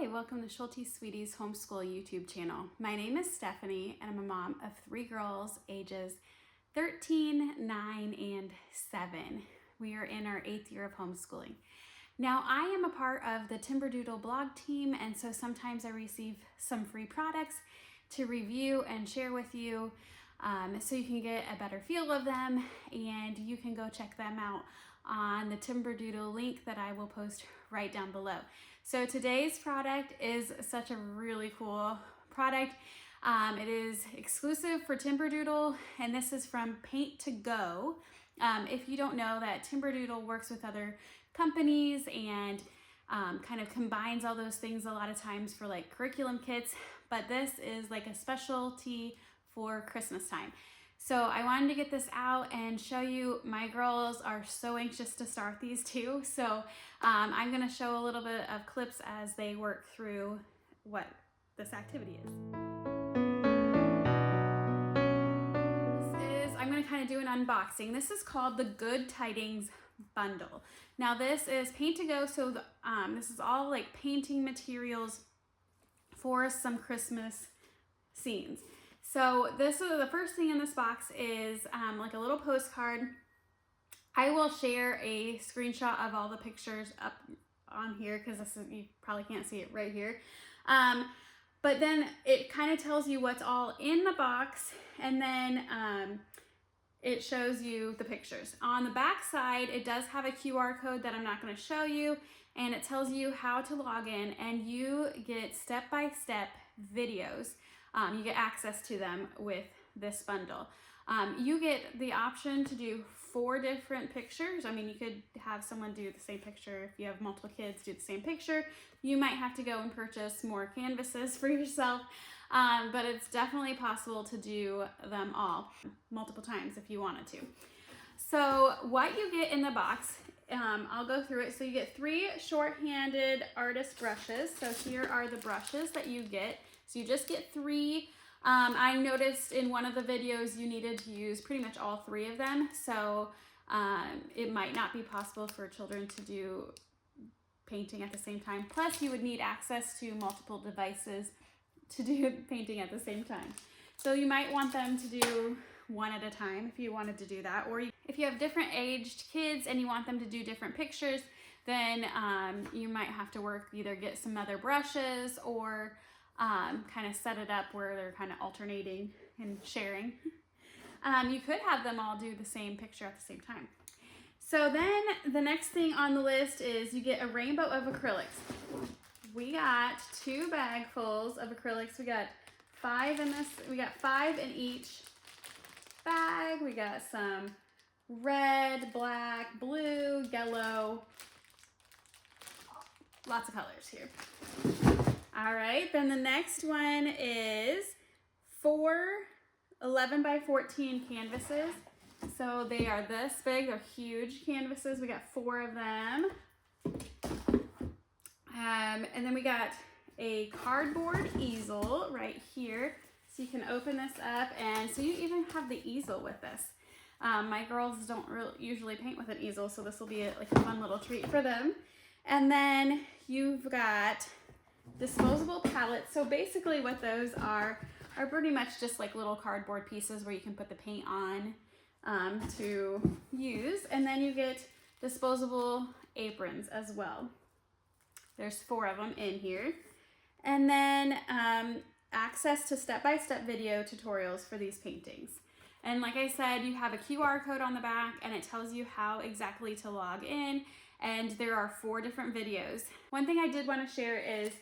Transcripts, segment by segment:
Hi, welcome to Schulte Sweeties Homeschool YouTube channel. My name is Stephanie and I'm a mom of 3 girls ages 13, 9, and 7. We are in our 8th year of homeschooling. Now I am a part of the Timberdoodle blog team, and so sometimes I receive some free products to review and share with you so you can get a better feel of them, and you can go check them out on the Timberdoodle link that I will post right down below. So today's product is such a really cool product. It is exclusive for Timberdoodle, and this is from Paint to Go. If you don't know, that Timberdoodle works with other companies and kind of combines all those things a lot of times for like curriculum kits, but this is like a specialty for Christmas time. So I wanted to get this out and show you. My girls are so anxious to start these too. So I'm gonna show a little bit of clips as they work through what this activity is. I'm gonna kind of do an unboxing. This is called the Good Tidings Bundle. Now this is Paint to Go, so this is all like painting materials for some Christmas scenes. So this is the first thing in this box is like a little postcard. I will share a screenshot of all the pictures up on here because this is, you probably can't see it right here. But then it kind of tells you what's all in the box, and then it shows you the pictures. On the back side, it does have a QR code that I'm not going to show you, and it tells you how to log in, and you get step-by-step videos. You get access to them with this bundle. You get the option to do 4 different pictures. I mean, you could have someone do the same picture. If you have multiple kids do the same picture, you might have to go and purchase more canvases for yourself, but it's definitely possible to do them all multiple times if you wanted to. So what you get in the box, I'll go through it. So you get 3 short-handed artist brushes. So here are the brushes that you get. So you just get 3. I noticed in one of the videos you needed to use pretty much all 3 of them. So it might not be possible for children to do painting at the same time. Plus you would need access to multiple devices to do painting at the same time. So you might want them to do one at a time if you wanted to do that. Or if you have different aged kids and you want them to do different pictures, then you might have to either get some other brushes or kind of set it up where they're kind of alternating and sharing. You could have them all do the same picture at the same time. So then the next thing on the list is you get a rainbow of acrylics. We got 2 bagfuls of acrylics. We got 5 in this. We got 5 in each bag. We got some red, black, blue, yellow, lots of colors here. All right, then the next one is 4 11 by 14 canvases. So they are this big, they're huge canvases. We got 4 of them. And then we got a cardboard easel right here. So you can open this up, and so you even have the easel with this. My girls don't usually paint with an easel, so this will be like a fun little treat for them. And then you've got disposable palettes. So basically what those are pretty much just like little cardboard pieces where you can put the paint on to use. And then you get disposable aprons as well. There's 4 of them in here. And then access to step-by-step video tutorials for these paintings. And like I said, you have a QR code on the back, and it tells you how exactly to log in. And there are 4 different videos. One thing I did want to share is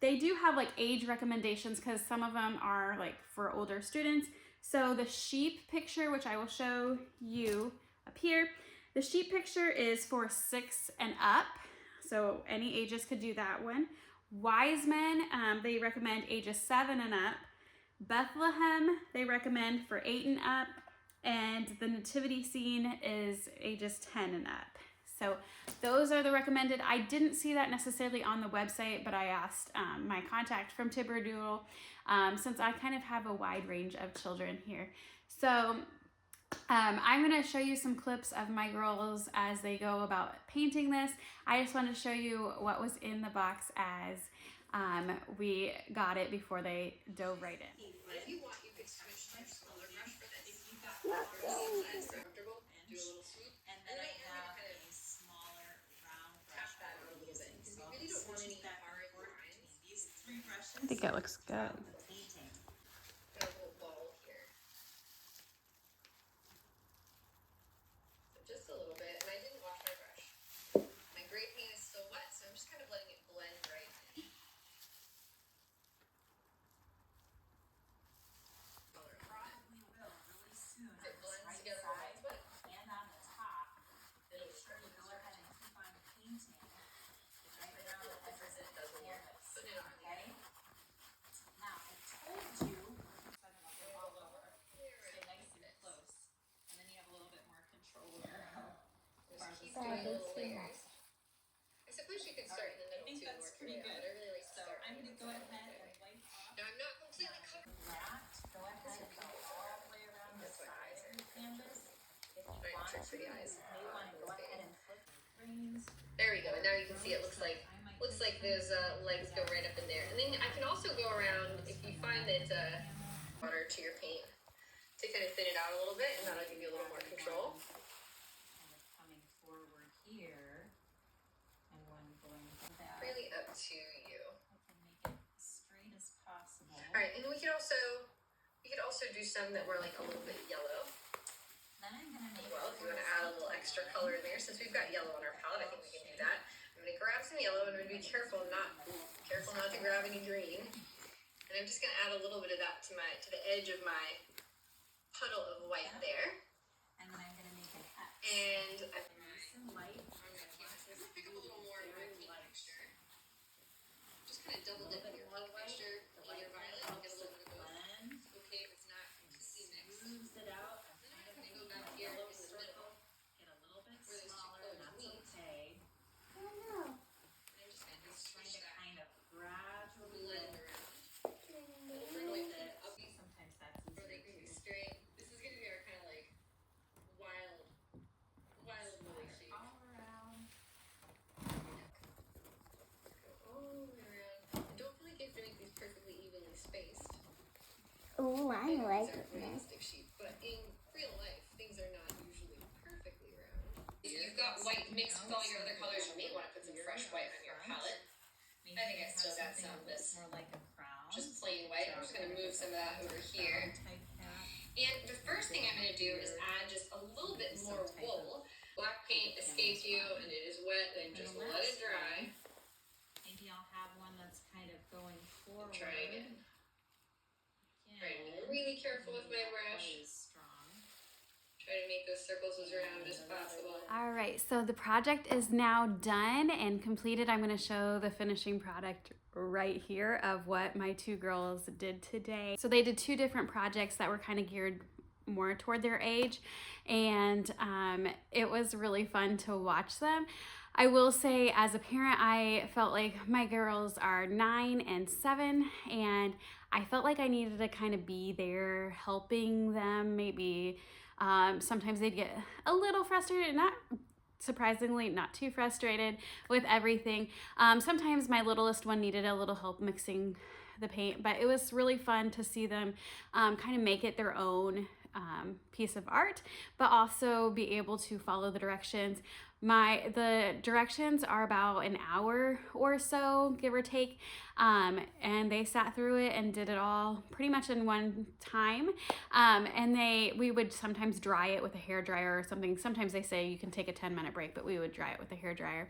they do have like age recommendations because some of them are like for older students. So the sheep picture, which I will show you up here, the sheep picture is for 6 and up. So any ages could do that one. Wise Men, they recommend ages 7 and up. Bethlehem, they recommend for 8 and up. And the nativity scene is ages 10 and up. So those are the recommended. I didn't see that necessarily on the website, but I asked my contact from Timberdoodle since I kind of have a wide range of children here. So I'm going to show you some clips of my girls as they go about painting this. I just wanted to show you what was in the box as we got it before they dove right in. If you want, you could switch to color brush for this. If you've got colors comfortable, do a little swoop. And then I have a smaller round brush that a little bit. Because you really don't want any hard lines. These three brushes. I think it looks good. Got a little ball here. So just a little bit, and I didn't wash my brush. My gray paint is still wet, so I'm just kind of letting it blend right in. Probably will really soon. It blends together Side with wet. and on the top. Make sure you go ahead and keep on painting right around the edges of the canvas. Put it on. Okay? Now, I told you, set them up all over. Stay nice and close. And then you have a little bit more control over how far Just keep this doing goes. little layers. I suppose you could start in the I middle think too and that's work pretty your way good. out. I really like to So start I'm on going to the go inside ahead that way. and wipe off Now I'm not completely covered. that. Go ahead and go all the way around the That's what side eyes of are. the canvas. If you Right, want tricks to, for the eyes. you may want to go ahead and flip the rings. There we go. And now you can see it looks like those legs go right up in there. And then I can also go around if you find that water to your paint to kind of thin it out a little bit, and that'll give you a little more control. Kind of coming forward here, and one going back. Really up to you. I can make it as straight as possible. All right, and then we could also do some that were like a little bit yellow Then I'm gonna as make well. If you want to add a little extra color in there, since we've got yellow on our palette, I think we can do that. I'm gonna grab some yellow, and I'm gonna be careful not to grab any green. And I'm just gonna add a little bit of that to the edge of my puddle of white there. and then I'm gonna make an X. And I'm Nice and light. gonna pick up a little more of my pink texture. Just kind of double dip in your pink texture and your violet. I'll get a little bit of both. Blend, Okay, if it's not completely mixed. smooths it out. Then I'm gonna go back here in the middle. Get a little bit Where those two smaller, colors and that's meet. okay. And I'm just gonna Just trying switch to that kind of gradually blend blend around. It'll bring away from the ugly Sometimes that's or they easier can be too. straight. This is gonna be our kind of like wild lily shape. All around. Go all the way around. And don't feel like you have to make these perfectly evenly spaced. Oh, I These like are it. realistic sheep, but in real life, things are not usually perfectly round. If you've got white mixed with all your other colors, you may want to put some fresh white on your palette. Maybe I think I have still got something some of a bit this. more like a crown. Just plain white. I'm just gonna move some of that over here. Type hat. And the first thing I'm gonna do is add just a little bit more wool. Black paint escaped you and it is wet, then just let it dry. Maybe I'll have one that's kind of going forward. Try again. Right, Again. I'm really careful with my Not brush. quite as strong. Try to make those circles as round as possible. All right, so the project is now done and completed. I'm going to show the finishing product right here of what my two girls did today. So they did two different projects that were kind of geared more toward their age, and it was really fun to watch them. I will say, as a parent, I felt like my girls are 9 and 7, and I felt like I needed to kind of be there helping them. Maybe sometimes they'd get a little frustrated, not surprisingly not too frustrated with everything. Sometimes my littlest one needed a little help mixing the paint, but it was really fun to see them kind of make it their own piece of art, but also be able to follow the directions. The directions are about an hour or so, give or take, and they sat through it and did it all pretty much in one time. And we would sometimes dry it with a hair dryer or something. Sometimes they say you can take a 10-minute break, but we would dry it with a hair dryer.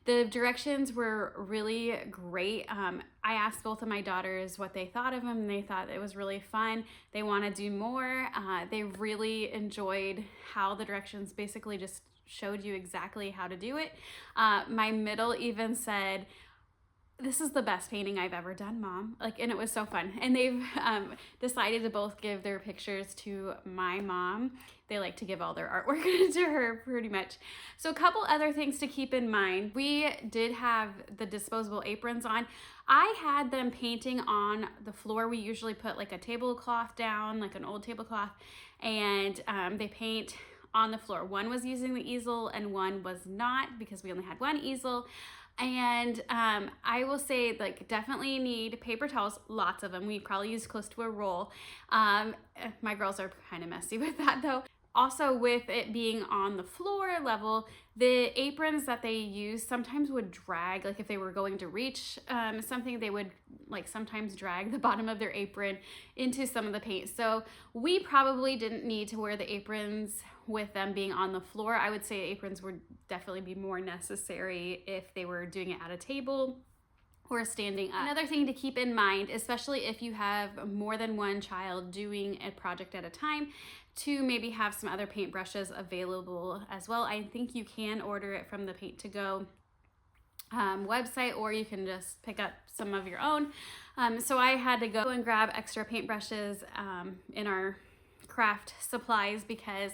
The directions were really great. I asked both of my daughters what they thought of them, and they thought it was really fun. They want to do more. They really enjoyed how the directions basically just showed you exactly how to do it. My middle even said, "This is the best painting I've ever done, Mom." And it was so fun. And they've decided to both give their pictures to my mom. they like to give all their artwork to her pretty much. So a couple other things to keep in mind. We did have the disposable aprons on. I had them painting on the floor. We usually put like a tablecloth down, like an old tablecloth, and they paint on the floor. One was using the easel and one was not, because we only had one easel. And I will say, like, definitely need paper towels, lots of them. We probably use close to a roll. My girls are kind of messy with that though. Also, with it being on the floor level, the aprons that they use sometimes would drag. Like if they were going to reach something, they would like sometimes drag the bottom of their apron into some of the paint. So we probably didn't need to wear the aprons with them being on the floor. I would say aprons would definitely be more necessary if they were doing it at a table or standing up. Another thing to keep in mind, especially if you have more than one child doing a project at a time, to maybe have some other paintbrushes available as well. I think you can order it from the Paint to Go website, or you can just pick up some of your own. So I had to go and grab extra paintbrushes in our craft supplies, because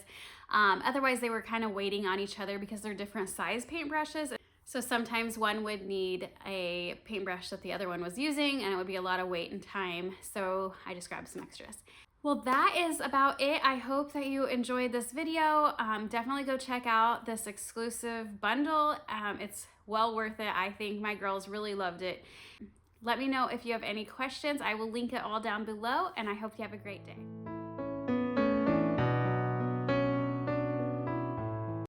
otherwise they were kind of waiting on each other because they're different size paintbrushes. So sometimes one would need a paintbrush that the other one was using, and it would be a lot of wait and time. So I just grabbed some extras. Well, that is about it. I hope that you enjoyed this video. Definitely go check out this exclusive bundle. It's well worth it. I think my girls really loved it. Let me know if you have any questions. I will link it all down below, and I hope you have a great day.